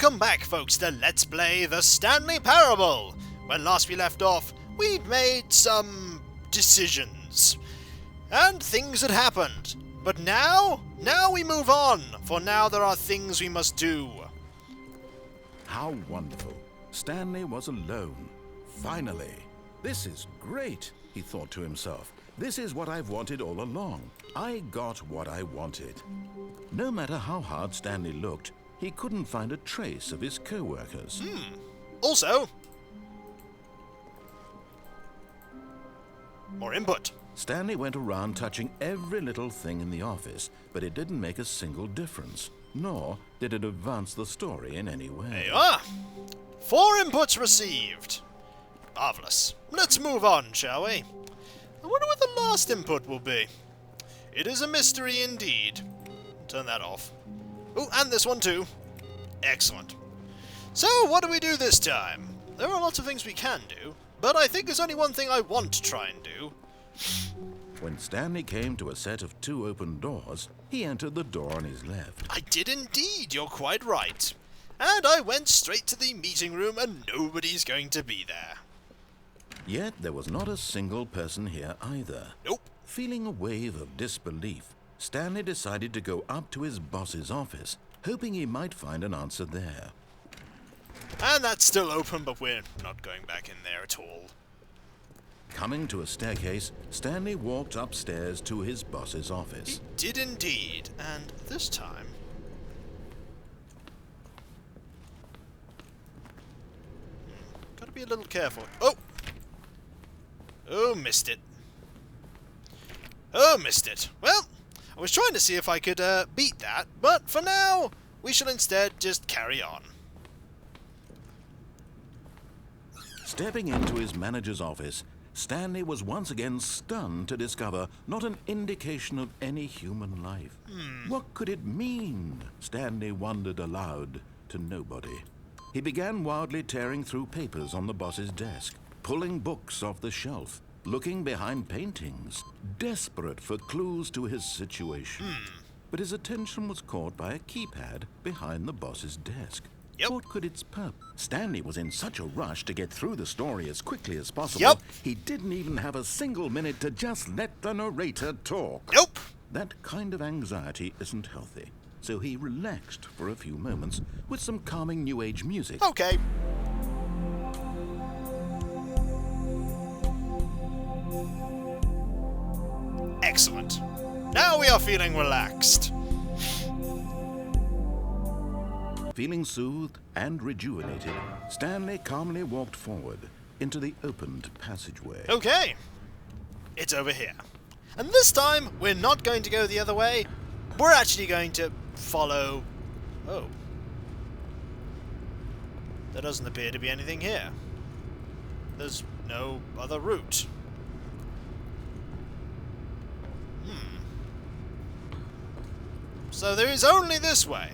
Welcome back, folks, to Let's Play the Stanley Parable! When last we left off, we'd made some decisions. And things had happened. But now we move on, for now there are things we must do. How wonderful. Stanley was alone. Finally. This is great, he thought to himself. This is what I've wanted all along. I got what I wanted. No matter how hard Stanley looked, he couldn't find a trace of his co-workers. Also, more input. Stanley went around touching every little thing in the office, but it didn't make a single difference, nor did it advance the story in any way. There you are. 4 inputs received. Marvellous. Let's move on, shall we? I wonder what the last input will be. It is a mystery indeed. Turn that off. Oh, and this one too. Excellent. So, what do we do this time? There are lots of things we can do, but I think there's only one thing I want to try and do. When Stanley came to a set of 2 open doors, he entered the door on his left. I did indeed, you're quite right. And I went straight to the meeting room and nobody's going to be there. Yet there was not a single person here either. Nope. Feeling a wave of disbelief, Stanley decided to go up to his boss's office, hoping he might find an answer there. And that's still open, but we're not going back in there at all. Coming to a staircase, Stanley walked upstairs to his boss's office. He did indeed, and this time... Gotta be a little careful. Oh! Oh, missed it. Oh, missed it. Well, I was trying to see if I could beat that, but for now, we shall instead just carry on. Stepping into his manager's office, Stanley was once again stunned to discover not an indication of any human life. What could it mean? Stanley wondered aloud to nobody. He began wildly tearing through papers on the boss's desk, pulling books off the shelf, looking behind paintings, desperate for clues to his situation. But his attention was caught by a keypad behind the boss's desk. Yep. What could its purpose? Stanley was in such a rush to get through the story as quickly as possible. Yep. He didn't even have a single minute to just let the narrator talk. Nope. That kind of anxiety isn't healthy. So he relaxed for a few moments with some calming New Age music. Okay. Excellent. Now we are feeling relaxed. Feeling soothed and rejuvenated, Stanley calmly walked forward into the opened passageway. Okay. It's over here. And this time, we're not going to go the other way. We're actually going to follow... Oh. There doesn't appear to be anything here. There's no other route. So there is only this way.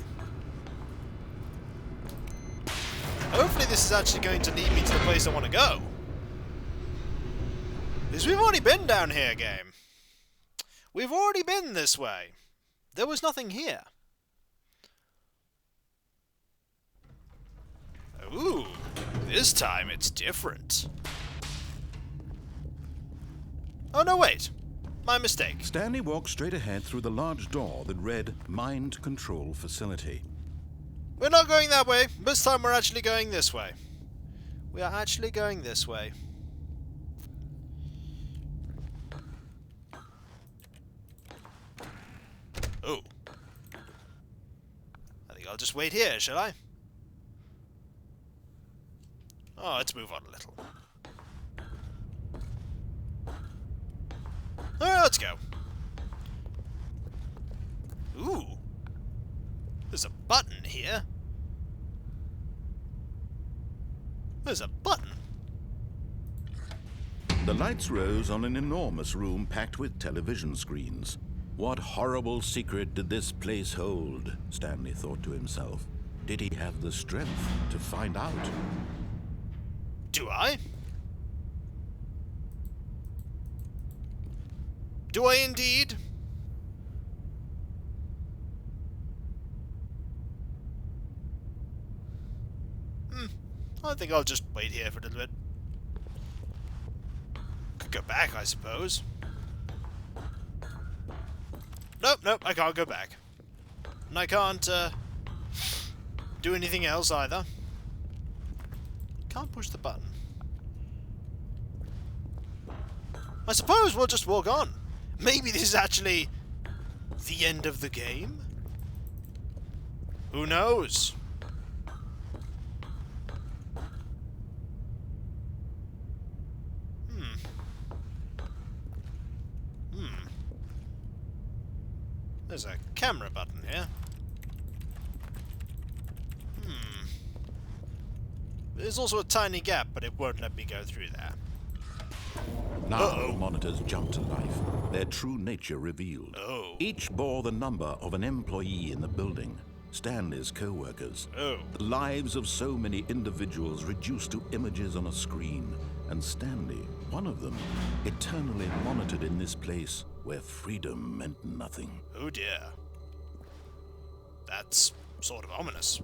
Hopefully this is actually going to lead me to the place I want to go. Because we've already been down here, game. We've already been this way. There was nothing here. Ooh, this time it's different. Oh no, wait. My mistake. Stanley walked straight ahead through the large door that read Mind Control Facility. We're not going that way. This time we're actually going this way. We are actually going this way. Oh. I think I'll just wait here, shall I? Oh, let's move on a little. Alright, let's go. Ooh. There's a button here. There's a button. The lights rose on an enormous room packed with television screens. What horrible secret did this place hold? Stanley thought to himself. Did he have the strength to find out? Do I? Do I indeed? I think I'll just wait here for a little bit. Could go back, I suppose. Nope, I can't go back. And I can't, do anything else either. Can't push the button. I suppose we'll just walk on. Maybe this is actually the end of the game? Who knows? There's a camera button here. There's also a tiny gap, but it won't let me go through there. Now the monitors jumped to life, their true nature revealed. Oh. Each bore the number of an employee in the building, Stanley's co-workers. Oh. The lives of so many individuals reduced to images on a screen, and Stanley, one of them, eternally monitored in this place where freedom meant nothing. Oh dear. That's sort of ominous.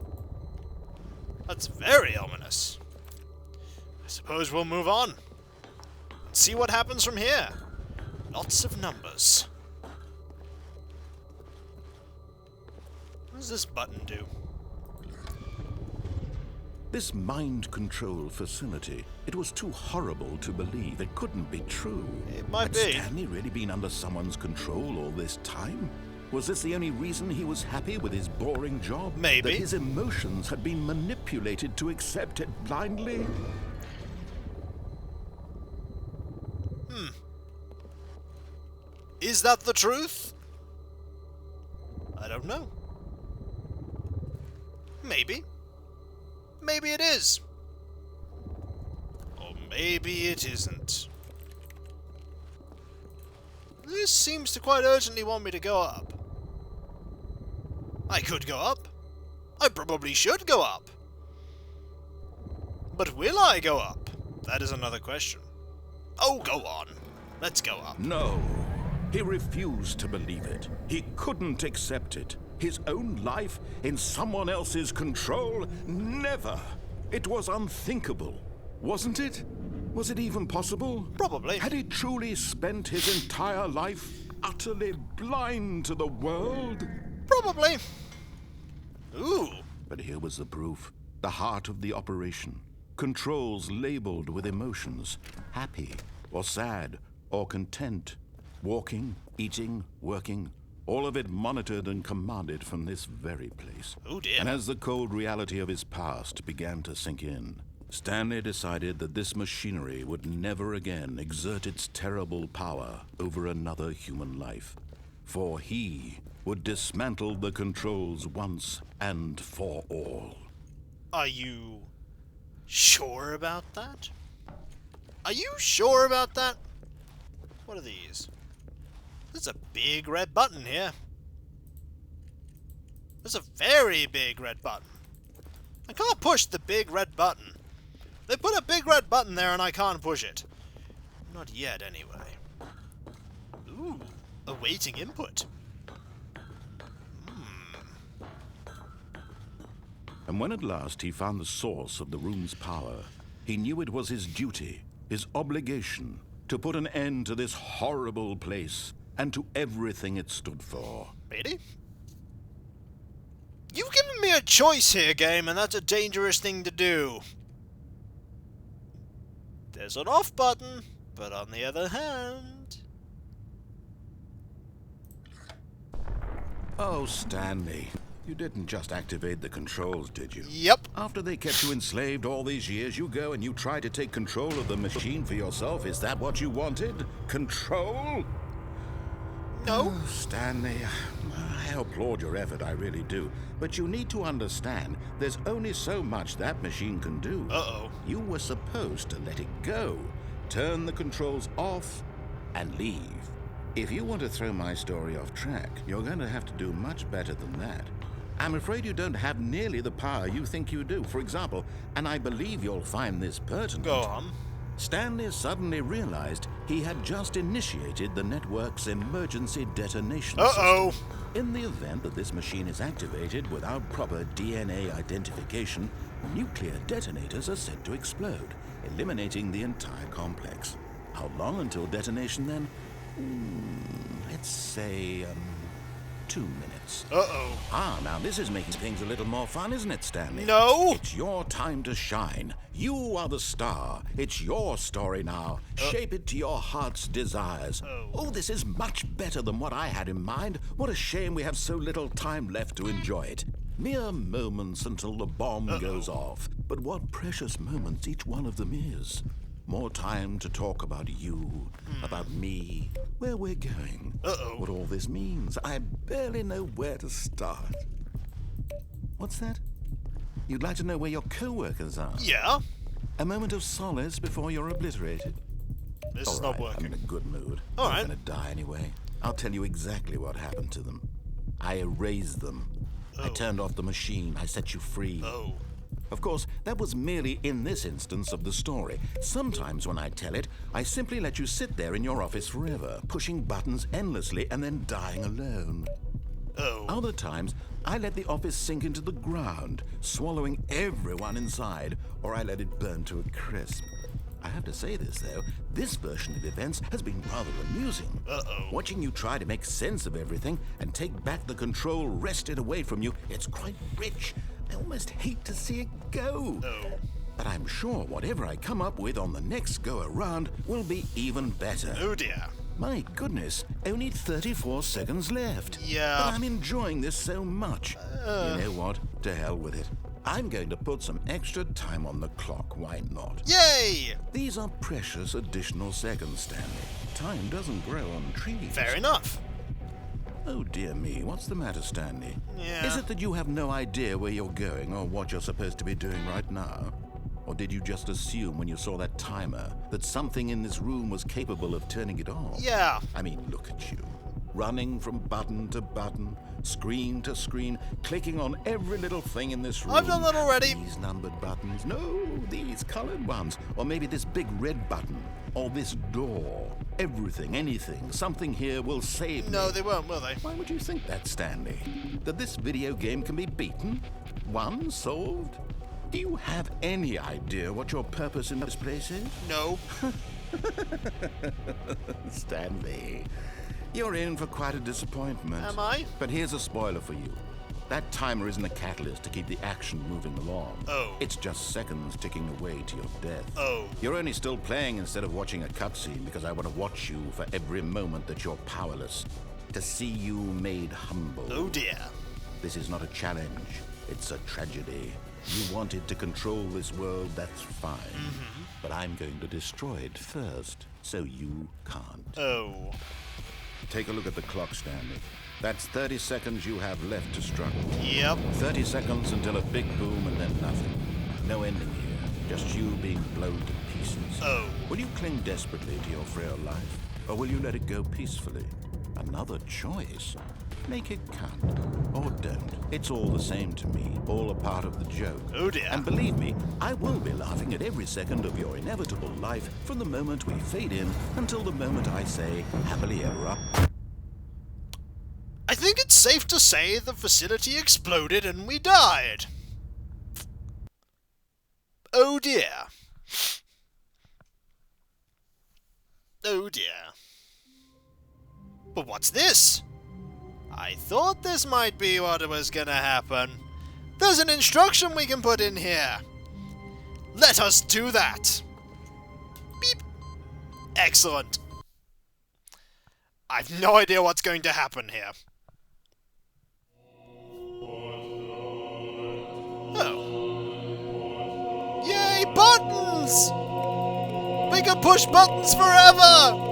That's very ominous. I suppose we'll move on. See what happens from here. Lots of numbers. What does this button do? This mind control facility, it was too horrible to believe. It couldn't be true. It might Had be. Stanley really been under someone's control all this time? Was this the only reason he was happy with his boring job? Maybe. That his emotions had been manipulated to accept it blindly? Is that the truth? I don't know. Maybe. Maybe it is. Or maybe it isn't. This seems to quite urgently want me to go up. I could go up. I probably should go up. But will I go up? That is another question. Oh, go on. Let's go up. No. He refused to believe it. He couldn't accept it. His own life in someone else's control? Never. It was unthinkable, wasn't it? Was it even possible? Probably. Had he truly spent his entire life utterly blind to the world? Probably. Ooh. But here was the proof. The heart of the operation. Controls labeled with emotions. Happy, or sad, or content. Walking, eating, working. All of it monitored and commanded from this very place. Oh dear. And as the cold reality of his past began to sink in, Stanley decided that this machinery would never again exert its terrible power over another human life. For he would dismantle the controls once and for all. Are you sure about that? Are you sure about that? What are these? There's a big red button here. There's a very big red button. I can't push the big red button. They put a big red button there and I can't push it. Not yet, anyway. Ooh, awaiting input. And when at last he found the source of the room's power, he knew it was his duty, his obligation, to put an end to this horrible place and to everything it stood for. Really? You've given me a choice here, game, and that's a dangerous thing to do. There's an off button, but on the other hand... Oh, Stanley, you didn't just activate the controls, did you? Yep. After they kept you enslaved all these years, you go and you try to take control of the machine for yourself. Is that what you wanted? Control? No. Oh, Stanley, I applaud your effort, I really do. But you need to understand, there's only so much that machine can do. Uh-oh. You were supposed to let it go, turn the controls off, and leave. If you want to throw my story off track, you're going to have to do much better than that. I'm afraid you don't have nearly the power you think you do. For example, and I believe you'll find this pertinent. Go on. Stanley suddenly realized he had just initiated the network's emergency detonation Uh-oh. system. In the event that this machine is activated without proper DNA identification, nuclear detonators are said to explode, eliminating the entire complex. How long until detonation then? Let's say, 2 minutes. Uh-oh. Now this is making things a little more fun, isn't it, Stanley? No! It's your time to shine. You are the star. It's your story now. Shape it to your heart's desires. Oh, this is much better than what I had in mind. What a shame we have so little time left to enjoy it. Mere moments until the bomb goes off. But what precious moments each one of them is. More time to talk about you, about me, where we're going, what all this means. I barely know where to start. What's that? You'd like to know where your co-workers are? Yeah? A moment of solace before you're obliterated. This is not working. I'm in a good mood. All They're right. gonna die anyway. I'll tell you exactly what happened to them. I erased them. I turned off the machine. I set you free. Of course, that was merely in this instance of the story. Sometimes when I tell it, I simply let you sit there in your office forever, pushing buttons endlessly and then dying alone. Other times, I let the office sink into the ground, swallowing everyone inside, or I let it burn to a crisp. I have to say this, though, this version of events has been rather amusing. Watching you try to make sense of everything and take back the control wrested away from you, it's quite rich. I almost hate to see it go. But I'm sure whatever I come up with on the next go-around will be even better. Oh dear. My goodness, only 34 seconds left. Yeah. But I'm enjoying this so much. You know what? To hell with it. I'm going to put some extra time on the clock, why not? Yay! These are precious additional seconds, Stanley. Time doesn't grow on trees. Fair enough. Oh dear me, what's the matter, Stanley? Yeah. Is it that you have no idea where you're going or what you're supposed to be doing right now? Or did you just assume when you saw that timer that something in this room was capable of turning it off? Yeah. I mean, look at you. Running from button to button, screen to screen, clicking on every little thing in this room. I've done that already. These numbered buttons. No, these colored ones. Or maybe this big red button. Or this door. Everything, anything, something here will save me. No, they won't, will they? Why would you think that, Stanley? That this video game can be beaten? Won? Solved? Do you have any idea what your purpose in this place is? No. Stanley, you're in for quite a disappointment. Am I? But here's a spoiler for you. That timer isn't a catalyst to keep the action moving along. It's just seconds ticking away to your death. You're only still playing instead of watching a cutscene because I want to watch you for every moment that you're powerless. To see you made humble. Oh dear. This is not a challenge. It's a tragedy. You wanted to control this world, that's fine. But I'm going to destroy it first, so you can't. Take a look at the clock, Stanley. That's 30 seconds you have left to struggle. Yep. 30 seconds until a big boom and then nothing. No ending here. Just you being blown to pieces. Will you cling desperately to your frail life? Or will you let it go peacefully? Another choice. Make it count. Or don't. It's all the same to me. All a part of the joke. Oh dear. And believe me, I will be laughing at every second of your inevitable life from the moment we fade in until the moment I say, happily ever after. I think it's safe to say the facility exploded and we died. Oh dear. Oh dear. But what's this? I thought this might be what was gonna happen. There's an instruction we can put in here. Let us do that. Beep. Excellent. I've no idea what's going to happen here. Oh. Yay, buttons! We can push buttons forever!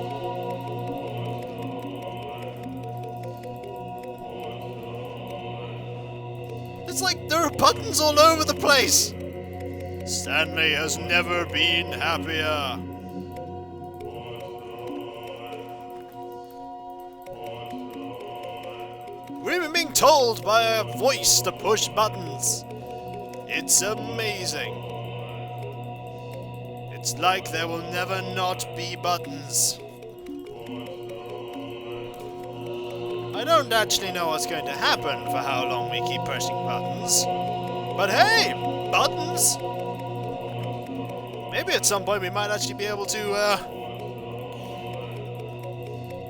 It's like there are buttons all over the place! Stanley has never been happier. We've been being told by a voice to push buttons. It's amazing. It's like there will never not be buttons. I don't actually know what's going to happen for how long we keep pushing buttons. But hey, buttons! Maybe at some point we might actually be able to,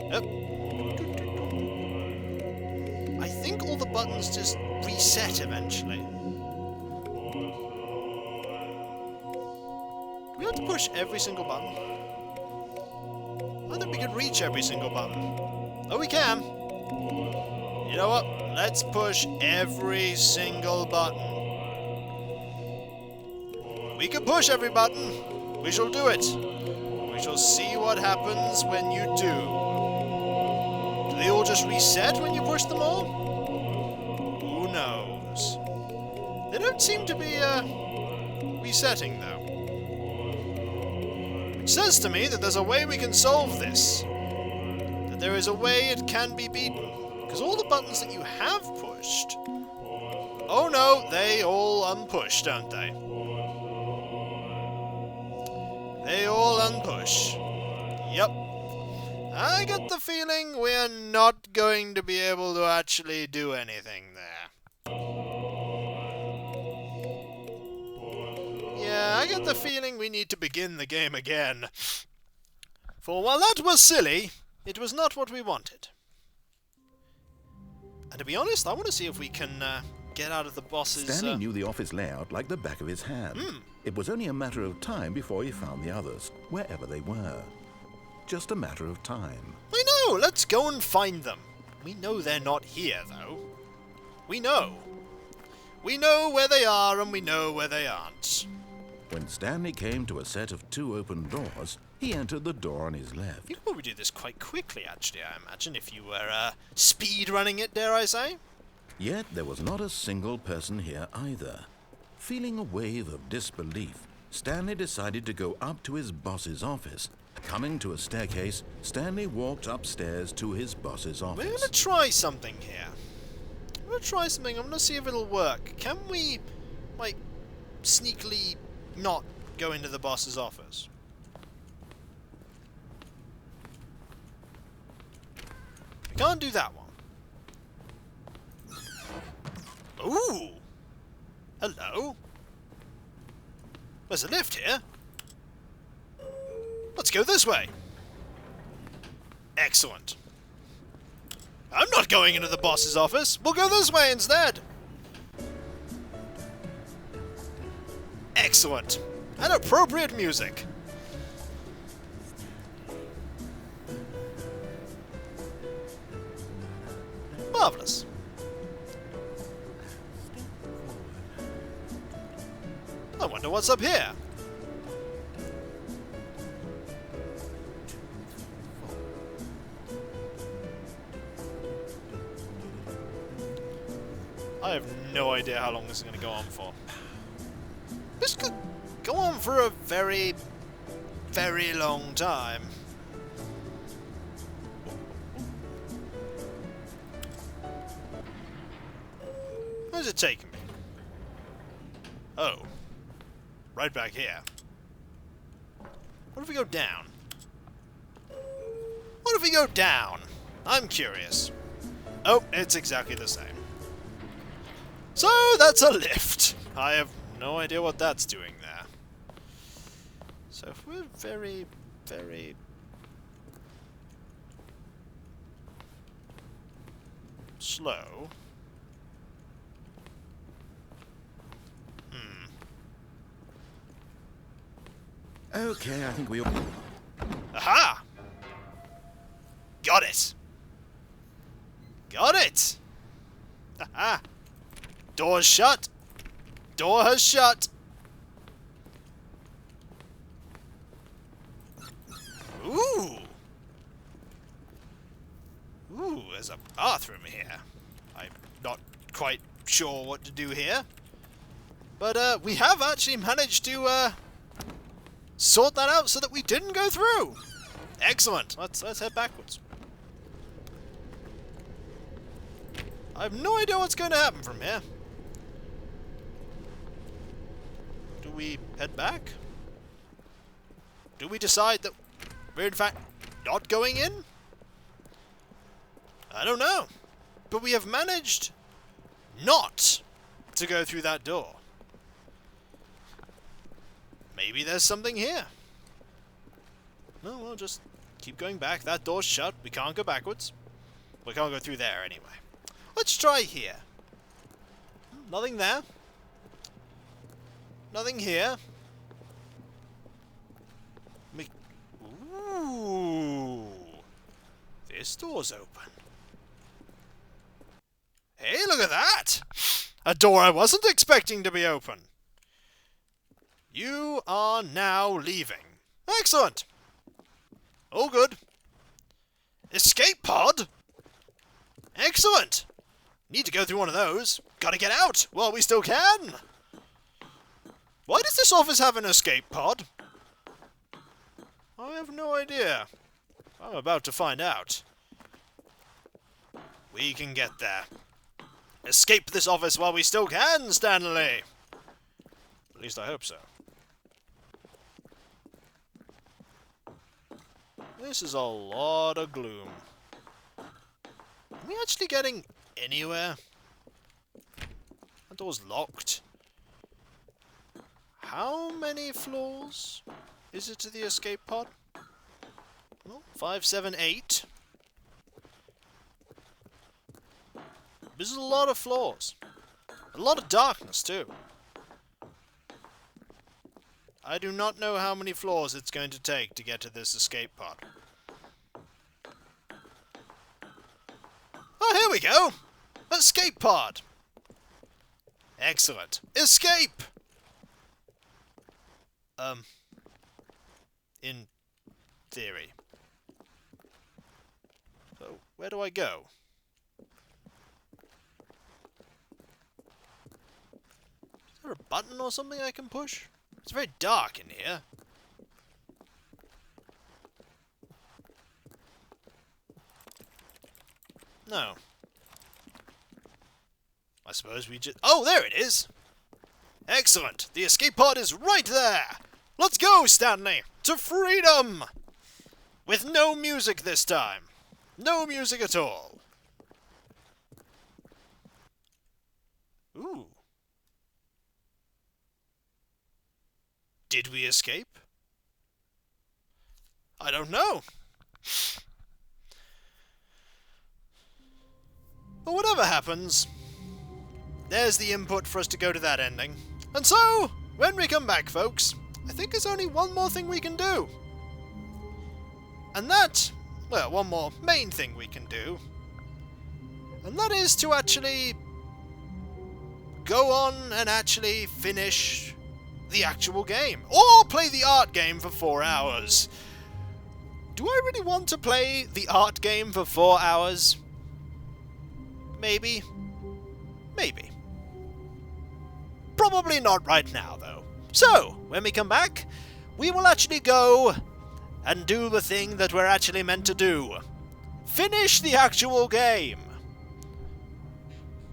Yep. I think all the buttons just reset eventually. Do we have to push every single button? I think we could reach every single button. Oh, we can. You know what? Let's push every single button. We can push every button. We shall do it. We shall see what happens when you do. Do they all just reset when you push them all? Who knows? They don't seem to be, resetting, though. Which says to me that there's a way we can solve this. That there is a way it can be beaten. Because all the buttons that you have pushed... Oh no, they all unpush, don't they? They all unpush. Yep. I get the feeling we're not going to be able to actually do anything there. Yeah, I get the feeling we need to begin the game again. For while that was silly, it was not what we wanted. And to be honest, I want to see if we can get out of the boss's... Stanley knew the office layout like the back of his hand. It was only a matter of time before he found the others, wherever they were. Just a matter of time. I know! Let's go and find them. We know they're not here, though. We know. We know where they are, and we know where they aren't. When Stanley came to a set of 2 open doors, he entered the door on his left. You could probably do this quite quickly, actually, I imagine, if you were speed running it, dare I say? Yet there was not a single person here either. Feeling a wave of disbelief, Stanley decided to go up to his boss's office. Coming to a staircase, Stanley walked upstairs to his boss's office. We're going to try something here. I'm going to try something. I'm going to see if it'll work. Can we, like, sneakily not go into the boss's office? We can't do that one. Ooh! Hello? There's a lift here. Let's go this way. Excellent. I'm not going into the boss's office. We'll go this way instead. Excellent. And appropriate music. Marvelous. I wonder what's up here. I have no idea how long this is going to go on for. This could go on for a very, very long time. Where's it taking me? Oh. Right back here. What if we go down? What if we go down? I'm curious. Oh, it's exactly the same. So, that's a lift. I have no idea what that's doing there. So if we're very, very... slow... Okay, I think we all... Aha! Got it! Got it! Aha! Door's shut! Door has shut! Ooh! Ooh, there's a bathroom here. I'm not quite sure what to do here. But, we have actually managed to, sort that out so that we didn't go through! Excellent! Let's head backwards. I have no idea what's going to happen from here. Do we head back? Do we decide that we're in fact not going in? I don't know. But we have managed not to go through that door. Maybe there's something here. No, we'll just keep going back. That door's shut. We can't go backwards. We can't go through there anyway. Let's try here. Nothing there. Nothing here. Ooh. This door's open. Hey, look at that! A door I wasn't expecting to be open. You are now leaving. Excellent. All good. Escape pod? Excellent. Need to go through one of those. Gotta get out while we still can. Why does this office have an escape pod? I have no idea. I'm about to find out. We can get there. Escape this office while we still can, Stanley! At least I hope so. This is a lot of gloom. Are we actually getting anywhere? That door's locked. How many floors is it to the escape pod? Well, 5, 7, 8. This is a lot of floors. A lot of darkness, too. I do not know how many floors it's going to take to get to this escape pod. Oh, here we go! Escape pod! Excellent. Escape! In theory. So, where do I go? Is there a button or something I can push? It's very dark in here. No. I suppose we just... Oh, there it is! Excellent! The escape pod is right there! Let's go, Stanley! To freedom! With no music this time. No music at all. Ooh. Did we escape? I don't know. But whatever happens, there's the input for us to go to that ending. And so, when we come back, folks, I think there's only one more thing we can do. And that, well, one more main thing we can do. And that is to actually go on and actually finish the actual game. Or play the art game for 4 hours. Do I really want to play the art game for 4 hours? Maybe. Maybe. Probably not right now, though. So, when we come back, we will actually go and do the thing that we're actually meant to do. Finish the actual game.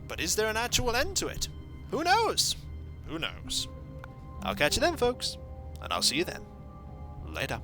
But is there an actual end to it? Who knows? Who knows? I'll catch you then, folks. And I'll see you then. Later.